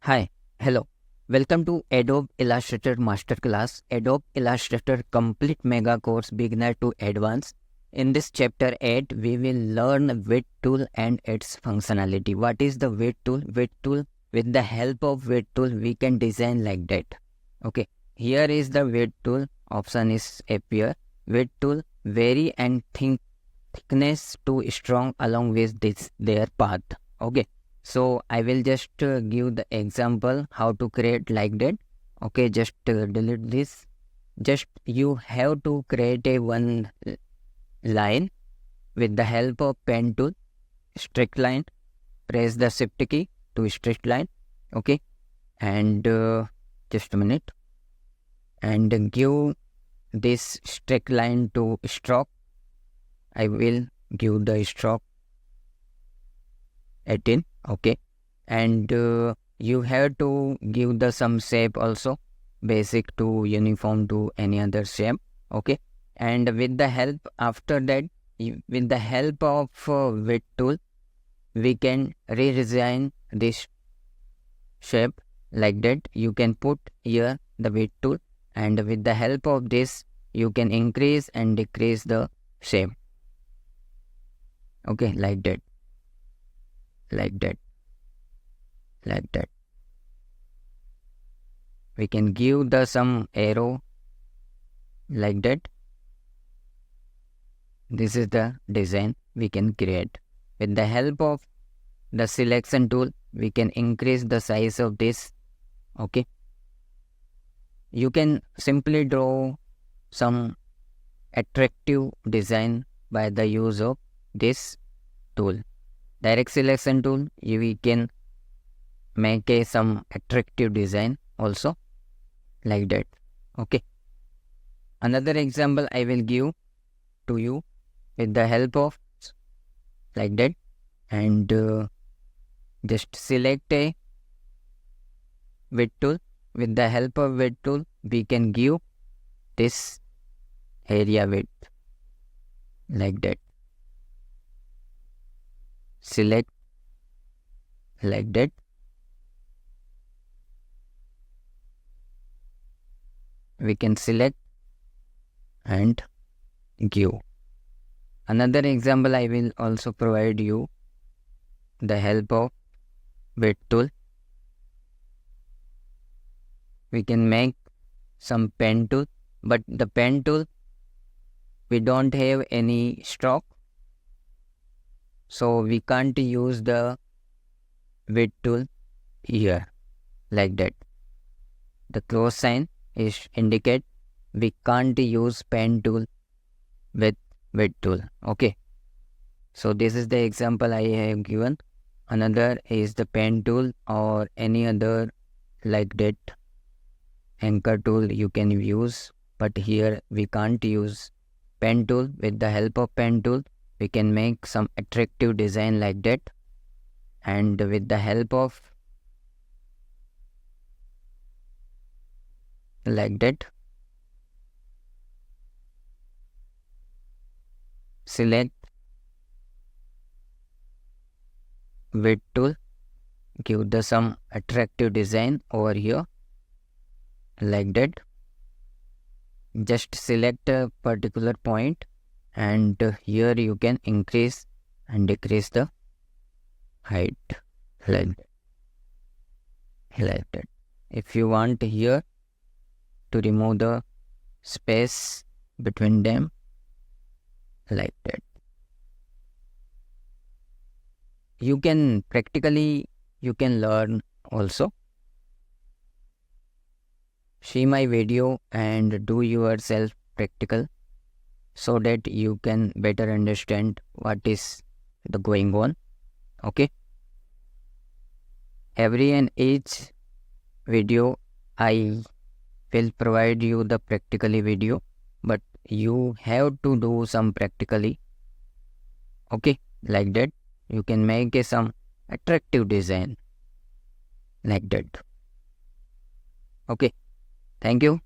Hi, hello. Welcome to Adobe Illustrator Master Class, Adobe Illustrator Complete Mega Course Beginner to Advanced. In this chapter 8, we will learn width tool and its functionality. What is the width tool? Width tool, with the help of width tool, we can design like that. Okay, here is the width tool. Option is appear. Width tool, vary and thickness to strong along with this their path. Okay. So I will just give the example how to create like that. Okay, just delete this. Just you have to create a one line with the help of pen tool, straight line. Press the shift key to straight line. Okay, and just a minute, and give this straight line to stroke. I will give the stroke 18. Okay, and you have to give the some shape also, basic to uniform to any other shape. Okay, and with the help after that, with the help of width tool, we can redesign this shape like that. You can put here the width tool, and with the help of this, you can increase and decrease the shape. Okay, like that. Like that. We can give the some arrow like that. This is the design we can create. With the help of the selection tool, we can increase the size of this. Okay, you can simply draw some attractive design by the use of this tool. Direct selection tool, we can make some attractive design also like that. Okay, another example I will give to you with the help of like that, and just select a width tool. With the help of width tool, we can give this area width like that. Select like that. We can select and give. Another example I will also provide you the help of width tool. We can make some pen tool, but the pen tool, we don't have any stroke, so we can't use the width tool here like that. The cross sign is indicate we can't use pen tool with width tool. Okay, so this is the example I have given. Another is the pen tool or any other like that anchor tool you can use, but here we can't use pen tool. With the help of pen tool, we can make some attractive design like that, and with the help of like that, select width tool, give the some attractive design over here like that. Just select a particular point, and here you can increase and decrease the height like that. If you want here to remove the space between them like that. You can practically learn also. See my video and do yourself practical so that you can better understand what is the going on. Okay, every and each video I will provide you the practically video, but you have to do some practically. Okay, like that. You can make some attractive design like that. Okay, thank you.